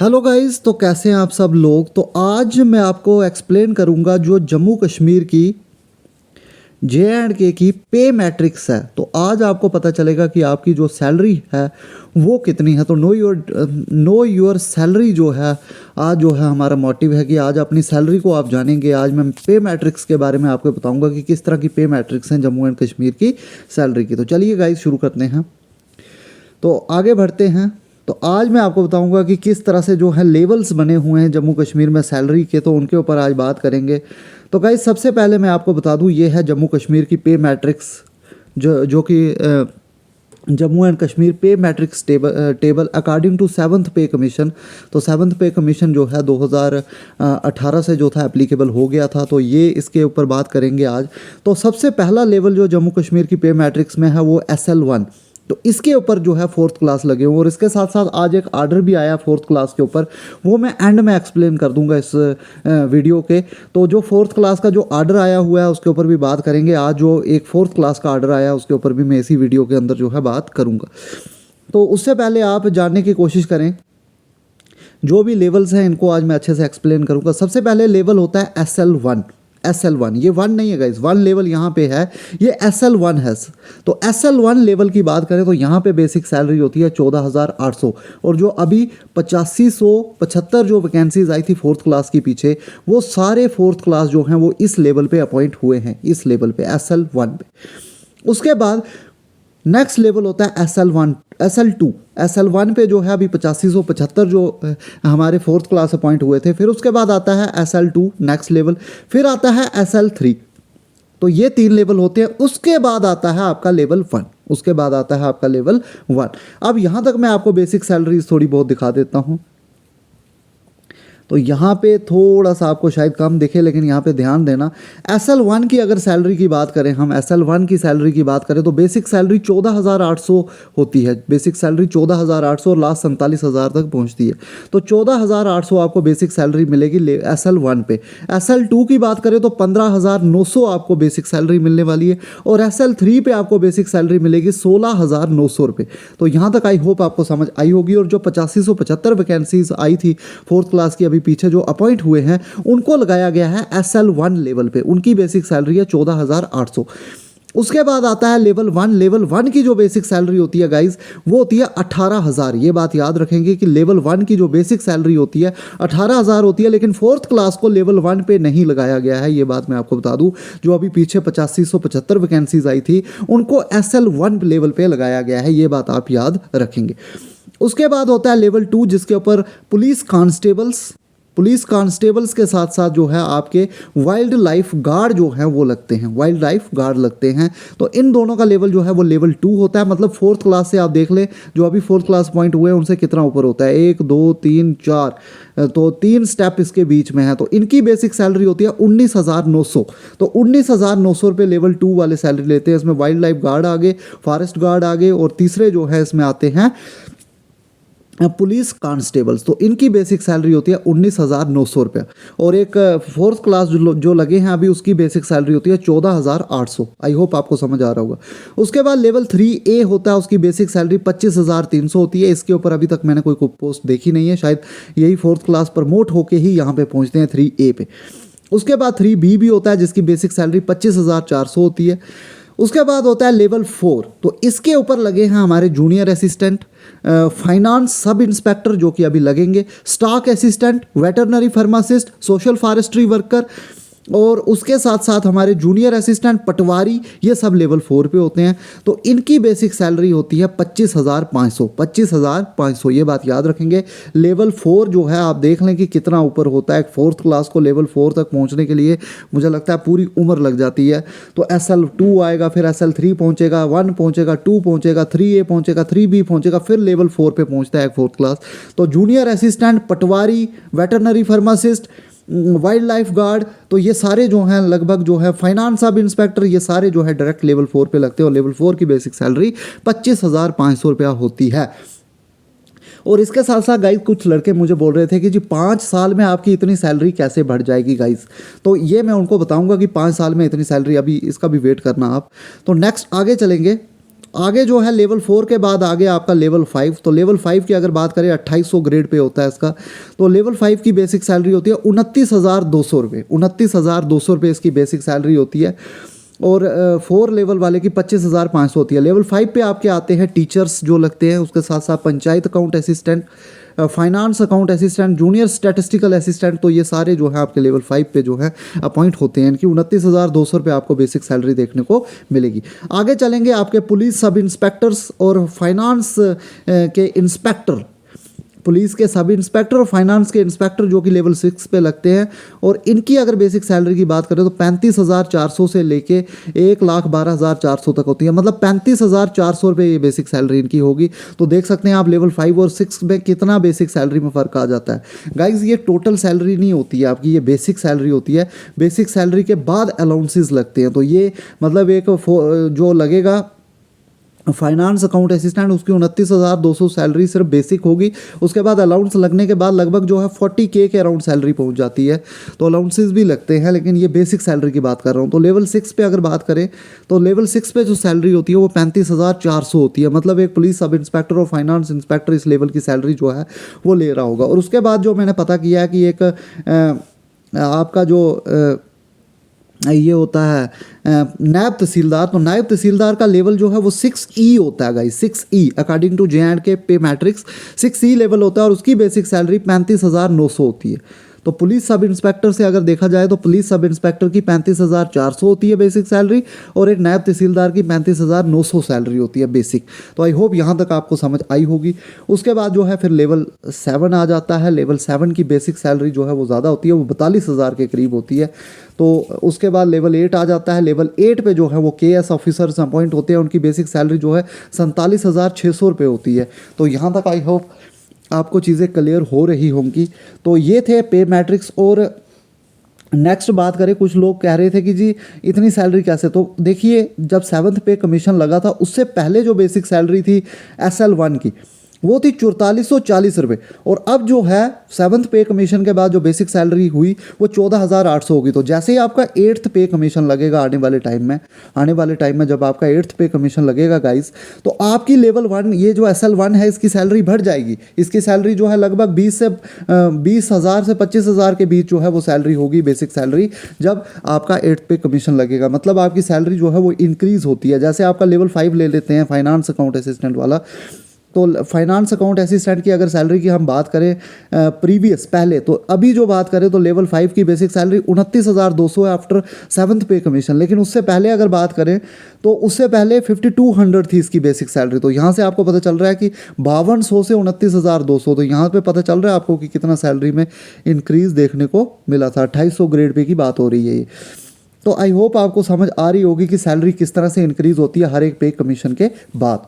Hello guys, तो कैसे हैं आप सब लोग। तो आज मैं आपको एक्सप्लेन करूंगा जो जम्मू कश्मीर की JNK की पे मैट्रिक्स है। तो आज आपको पता चलेगा कि आपकी जो सैलरी है वो कितनी है। तो नो योर सैलरी जो है, आज जो है हमारा मोटिव है कि आज अपनी सैलरी को आप जानेंगे। आज मैं पे मैट्रिक्स के बारे में आपको बताऊंगा कि किस तरह की पे मैट्रिक्स हैं जम्मू एंड कश्मीर की सैलरी की। तो चलिए गाइस शुरू करते हैं, तो आगे बढ़ते हैं। तो आज मैं आपको बताऊंगा कि किस तरह से जो है लेवल्स बने हुए हैं जम्मू कश्मीर में सैलरी के, तो उनके ऊपर आज बात करेंगे। तो गाइस सबसे पहले मैं आपको बता दूं, ये है जम्मू कश्मीर की पे मैट्रिक्स जो कि जम्मू एंड कश्मीर पे matrix table according to 7th पे कमीशन। तो 7th पे कमीशन जो है 2018 से जो था एप्लीकेबल हो गया था, तो ये इसके ऊपर बात करेंगे आज। तो सबसे पहला लेवल जो जम्मू कश्मीर की पे मैट्रिक्स में है वो SL1। तो इसके ऊपर जो है 4th क्लास लगे हुए, और इसके साथ साथ आज एक आर्डर भी आया 4th क्लास के ऊपर, वो मैं एंड में एक्सप्लेन कर दूंगा इस वीडियो के। तो जो 4th क्लास का जो आर्डर आया हुआ है उसके ऊपर भी बात करेंगे। आज जो एक 4th क्लास का आर्डर आया उसके ऊपर भी मैं इसी वीडियो के अंदर जो है बात करूंगा। तो उससे पहले आप जानने की कोशिश करें, जो भी लेवल्स हैं इनको आज मैं अच्छे से एक्सप्लेन करूंगा। सबसे पहले लेवल होता है SL1। ये 1 नहीं है गाइस, 1 लेवल यहाँ पे है, ये SL1 है। तो SL1 लेवल की बात करें तो यहाँ पे बेसिक सैलरी होती है 14,800, और जो अभी 8575 जो वैकेंसीज आई थी 4th क्लास की पीछे, वो सारे 4th क्लास जो हैं वो इस लेवल पे अपॉइंट हुए हैं, इस लेवल पे SL1 पे। उसके बाद नेक्स्ट लेवल होता है SL2। SL1 पे जो है अभी 8575 जो हमारे 4th क्लास अपॉइंट हुए थे। फिर उसके बाद आता है SL2 नेक्स्ट लेवल, फिर आता है SL3। तो ये 3 लेवल होते हैं। उसके बाद आता है आपका लेवल 1, उसके बाद आता है आपका लेवल 1। अब यहाँ तक मैं आपको बेसिक सैलरीज थोड़ी बहुत दिखा देता हूँ। तो यहाँ पे थोड़ा सा आपको शायद कम दिखे, लेकिन यहाँ पे ध्यान देना। SL1 की अगर सैलरी की बात करें, हम SL1 की सैलरी की बात करें तो बेसिक सैलरी 14,800 होती है। बेसिक सैलरी 14,800 और लास्ट 47,000 तक पहुँचती है। तो 14,800 आपको बेसिक सैलरी मिलेगी SL1 पे। SL2 की बात करें तो 15,900 आपको बेसिक सैलरी मिलने वाली है, और SL3 पे आपको बेसिक सैलरी मिलेगी 16,900 रुपये। तो यहाँ तक आई होप आपको समझ आई होगी। और जो 8575 वैकेंसीज आई थी 4th क्लास की अभी पीछे जो अपॉइंट हुए हैं, उनको लगाया गया है SL1 लेवल पे। उनकी बेसिक सैलरी है 14,800। उसके बाद आता है लेवल 1। लेवल 1 की जो बेसिक सैलरी होती है गाइज, वो होती है 18,000। ये बात याद रखेंगे कि लेवल 1 की जो बेसिक सैलरी होती है 18,000 होती है, लेकिन 4th क्लास को लेवल 1 पे नहीं लगाया गया है। ये बात मैं आपको बता दूं, जो अभी पीछे 8575 वैकेंसीज आई थी उनको SL1 लेवल पे लगाया गया है। ये बात आप याद रखेंगे। उसके बाद होता है लेवल 2, जिसके ऊपर पुलिस कांस्टेबल्स के साथ साथ जो है आपके वाइल्ड लाइफ गार्ड जो हैं वो लगते हैं, वाइल्ड लाइफ गार्ड लगते हैं। तो इन दोनों का लेवल जो है वो लेवल 2 होता है। मतलब 4th क्लास से आप देख लें, जो अभी 4th क्लास पॉइंट हुए हैं उनसे कितना ऊपर होता है, 1 2 3 4, तो 3 स्टेप इसके बीच में है। तो इनकी बेसिक सैलरी होती है 19,900। तो 19,900 रुपये लेवल 2 वाले सैलरी लेते हैं। इसमें वाइल्ड लाइफ गार्ड आगे, फॉरेस्ट गार्ड आगे, और तीसरे जो है इसमें आते हैं पुलिस कांस्टेबल्स। तो इनकी बेसिक सैलरी होती है 19,900 रुपये। और एक 4th क्लास जो लगे हैं अभी, उसकी बेसिक सैलरी होती है 14,800। आई होप आपको समझ आ रहा होगा। उसके बाद लेवल 3A होता है, उसकी बेसिक सैलरी 25,300 होती है। इसके ऊपर अभी तक मैंने कोई पोस्ट देखी नहीं है, शायद यही 4th क्लास प्रमोट होके ही यहाँ पे पहुँचते हैं 3A पे। उसके बाद 3B भी होता है, जिसकी बेसिक सैलरी 25,400 होती है। उसके बाद होता है लेवल 4। तो इसके ऊपर लगे हैं हमारे junior assistant, finance sub inspector जो कि अभी लगेंगे, stock assistant, veterinary pharmacist, social forestry worker, और उसके साथ साथ हमारे जूनियर असिस्टेंट, पटवारी, ये सब लेवल 4 पे होते हैं। तो इनकी बेसिक सैलरी होती है 25,500। ये बात याद रखेंगे। लेवल 4 जो है आप देख लें कि कितना ऊपर होता है। 4th क्लास को लेवल 4 तक पहुंचने के लिए मुझे लगता है पूरी उम्र लग जाती है। तो SL2 आएगा, फिर SL3 पहुंचेगा, 1 पहुंचेगा, 2 पहुंचेगा, 3A पहुंचेगा, 3B पहुंचेगा, फिर लेवल 4 पे पहुंचता है 4th क्लास। तो junior assistant, patwari, veterinary pharmacist, wildlife guard, तो ये सारे जो हैं लगभग जो है फाइनेंस सब इंस्पेक्टर, ये सारे जो है डायरेक्ट लेवल 4 पे लगते हैं। और लेवल 4 की बेसिक सैलरी 25,500 रुपया होती है। और इसके साथ साथ गाइस कुछ लड़के मुझे बोल रहे थे कि जी 5 साल में आपकी इतनी सैलरी कैसे बढ़ जाएगी गाइस। तो ये मैं उनको बताऊंगा कि 5 साल में इतनी सैलरी, अभी इसका भी वेट करना आप। तो नेक्स्ट आगे चलेंगे। आगे जो है लेवल 4 के बाद आगे आपका लेवल 5, तो लेवल 5 की अगर बात करें 2800 ग्रेड पे होता है इसका। तो लेवल 5 की बेसिक सैलरी होती है 29,200 रुपये, 29,200 रुपये इसकी बेसिक सैलरी होती है। और 4 लेवल वाले की 25,500 होती है। लेवल 5 पे आपके आते हैं टीचर्स जो लगते हैं, उसके साथ साथ panchayat account assistant, finance account assistant, junior statistical assistant, तो ये सारे जो है आपके लेवल 5 पे जो है अपॉइंट होते हैं। इनकी 29,200 रुपये आपको बेसिक सैलरी देखने को मिलेगी। आगे चलेंगे आपके पुलिस सब इंस्पेक्टर्स और फाइनेंस के इंस्पेक्टर, पुलिस के सब इंस्पेक्टर और फाइनेंस के इंस्पेक्टर जो कि लेवल 6 पे लगते हैं। और इनकी अगर बेसिक सैलरी की बात करें तो 35,400 से लेके 1,12,400 तक होती है, मतलब 35,400 रुपये ये बेसिक सैलरी इनकी होगी। तो देख सकते हैं आप लेवल 5 और 6 में कितना बेसिक सैलरी में फ़र्क आ जाता है। गाइज ये टोटल सैलरी नहीं होती है आपकी, ये बेसिक सैलरी होती है। बेसिक सैलरी के बाद अलाउंसेस लगते हैं, तो ये मतलब एक जो लगेगा फाइनेंस अकाउंट असिस्टेंट, उसकी 29,200 सैलरी सिर्फ बेसिक होगी। उसके बाद अलाउंस लगने के बाद लगभग जो है 40K के अराउंड सैलरी पहुंच जाती है। तो अलाउंसेस भी लगते हैं, लेकिन ये बेसिक सैलरी की बात कर रहा हूँ। तो लेवल 6 पे अगर बात करें तो लेवल 6 पे जो सैलरी होती है वो 35,400 होती है, मतलब एक पुलिस सब इंस्पेक्टर और फाइनेंस इंस्पेक्टर इस लेवल की सैलरी जो है वो ले रहा होगा। और उसके बाद जो मैंने पता किया है कि एक आपका जो ये होता है नायब तहसीलदार, तो नायब तहसीलदार का लेवल जो है वो 6E होता है guys, 6E according to J&K पे मैट्रिक्स 6E लेवल होता है और उसकी बेसिक सैलरी 35,900 होती है। तो पुलिस सब इंस्पेक्टर से अगर देखा जाए तो पुलिस सब इंस्पेक्टर की 35,400 होती है बेसिक सैलरी, और एक नायब तहसीलदार की 35,900 सैलरी होती है बेसिक। तो आई होप यहाँ तक आपको समझ आई होगी। उसके बाद जो है फिर लेवल 7 आ जाता है। लेवल 7 की बेसिक सैलरी जो है वो ज़्यादा होती है, वो 42,000 के करीब होती है। तो उसके बाद लेवल 8 आ जाता है। लेवल 8 पे जो है वो KS ऑफिसर्स अपॉइंट होते हैं, उनकी बेसिक सैलरी जो है 47,600 रुपये होती है। तो यहाँ तक आई होप आपको चीज़ें क्लियर हो रही होंगी। तो ये थे पे मैट्रिक्स। और नेक्स्ट बात करें, कुछ लोग कह रहे थे कि जी इतनी सैलरी कैसे, तो देखिए जब 7th पे कमीशन लगा था उससे पहले जो बेसिक सैलरी थी SL1 की वो थी 4440 रुपये, और अब जो है 7th पे कमीशन के बाद जो बेसिक सैलरी हुई वो 14,800 होगी। तो जैसे ही आपका 8th पे कमीशन लगेगा आने वाले टाइम में जब आपका 8th पे कमीशन लगेगा गाइस, तो आपकी लेवल 1 ये जो SL1 है इसकी सैलरी बढ़ जाएगी। इसकी सैलरी जो है लगभग 20,000 से 25,000 के बीच जो है वो सैलरी होगी बेसिक सैलरी, जब आपका 8th पे कमीशन लगेगा। मतलब आपकी सैलरी जो है वो इंक्रीज़ होती है। जैसे आपका लेवल 5 ले लेते हैं फाइनेंस अकाउंट असिस्टेंट वाला, तो फाइनेंस अकाउंट असिस्टेंट की अगर सैलरी की हम बात करें प्रीवियस पहले, तो अभी जो बात करें तो लेवल 5 की बेसिक सैलरी 29,200 है आफ्टर 7th पे कमीशन। लेकिन उससे पहले अगर बात करें तो उससे पहले 5,200 थी इसकी बेसिक सैलरी। तो यहाँ से आपको पता चल रहा है कि 5200 से 29,200, तो यहाँ पे पता चल रहा है आपको कि कितना सैलरी में इंक्रीज़ देखने को मिला था। 2800 ग्रेड पे की बात हो रही है ये। तो आई होप आपको समझ आ रही होगी कि सैलरी किस तरह से इंक्रीज़ होती है हर एक पे कमीशन के बाद।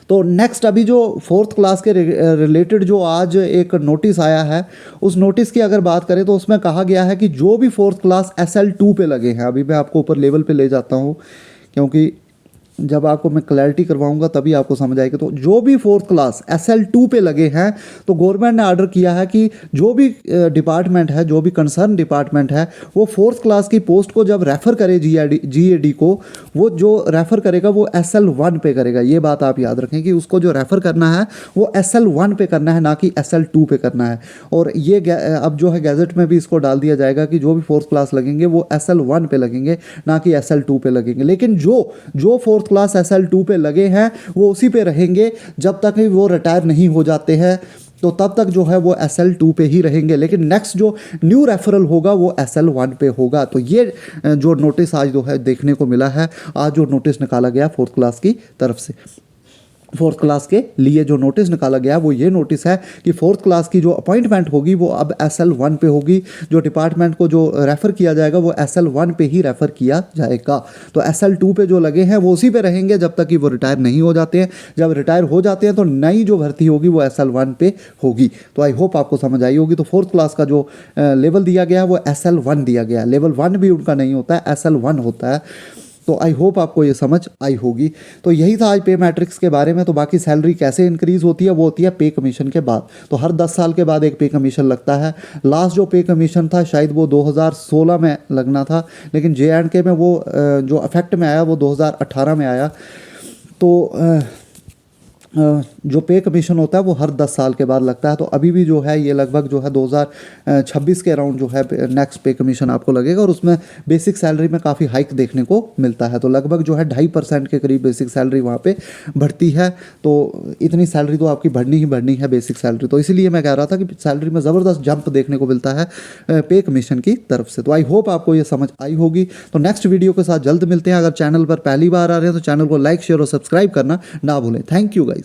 तो नेक्स्ट अभी जो 4th क्लास के रिलेटेड जो आज एक नोटिस आया है, उस नोटिस की अगर बात करें तो उसमें कहा गया है कि जो भी 4th क्लास SL2 पे लगे हैं, अभी मैं आपको ऊपर लेवल पे ले जाता हूँ क्योंकि जब आपको मैं क्लैरिटी करवाऊंगा तभी आपको समझ आएगा। तो जो भी 4th क्लास SL2 पे लगे हैं, तो गवर्नमेंट ने ऑर्डर किया है कि जो भी डिपार्टमेंट है, जो भी कंसर्न डिपार्टमेंट है, वो 4th क्लास की पोस्ट को जब रेफ़र करे GAD को, वो जो रेफ़र करेगा वो SL1 पे करेगा। ये बात आप याद रखें कि उसको जो रेफ़र करना है वो SL1 पे करना है, ना कि SL2 पे करना है। और ये अब जो है गैजेट में भी इसको डाल दिया जाएगा कि जो भी 4th क्लास लगेंगे वो SL1 पे लगेंगे, ना कि SL2 पे लगेंगे। लेकिन जो 4th क्लास SL2 पे लगे हैं वो उसी पे रहेंगे जब तक वो रिटायर नहीं हो जाते हैं, तो तब तक जो है वो SL2 पे ही रहेंगे। लेकिन नेक्स्ट जो न्यू रेफरल होगा वो SL1 पे होगा। तो ये जो नोटिस आज जो है देखने को मिला है, आज जो नोटिस निकाला गया 4th क्लास की तरफ से, 4th क्लास के लिए जो नोटिस निकाला गया वो ये नोटिस है कि 4th क्लास की जो अपॉइंटमेंट होगी वो अब SL1 पे होगी। जो डिपार्टमेंट को जो रेफ़र किया जाएगा वो SL1 पे ही रेफ़र किया जाएगा। तो SL2 पे जो लगे हैं वो उसी पे रहेंगे जब तक कि वो रिटायर नहीं हो जाते हैं। जब रिटायर हो जाते हैं तो नई जो भर्ती होगी वो SL1 पे होगी। तो आई होप आपको समझ आई होगी। तो 4th क्लास का जो लेवल दिया गया है वो SL1 दिया गया है। लेवल 1 भी उनका नहीं होता है, SL1 होता है। तो आई होप आपको ये समझ आई होगी। तो यही था आज पे मैट्रिक्स के बारे में। तो बाकी सैलरी कैसे इंक्रीज़ होती है वो होती है पे कमीशन के बाद। तो हर 10 साल के बाद एक पे कमीशन लगता है। लास्ट जो पे कमीशन था शायद वो 2016 में लगना था, लेकिन J&K में वो जो इफेक्ट में आया वो 2018 में आया। तो जो पे कमीशन होता है वो हर 10 साल के बाद लगता है। तो अभी भी जो है ये लगभग जो है 2026 के अराउंड जो है नेक्स्ट पे कमीशन आपको लगेगा, और उसमें बेसिक सैलरी में काफ़ी हाइक देखने को मिलता है। तो लगभग जो है 2.5% के करीब बेसिक सैलरी वहाँ पे बढ़ती है। तो इतनी सैलरी तो आपकी बढ़नी ही बढ़नी है, बेसिक सैलरी। तो इसीलिए मैं कह रहा था कि सैलरी में ज़बरदस्त जंप देखने को मिलता है पे कमीशन की तरफ से। तो आई होप आपको ये समझ आई होगी। तो नेक्स्ट वीडियो के साथ जल्द मिलते हैं। अगर चैनल पर पहली बार आ रहे हैं तो चैनल को लाइक, शेयर और सब्सक्राइब करना ना भूलें। Thank you guys.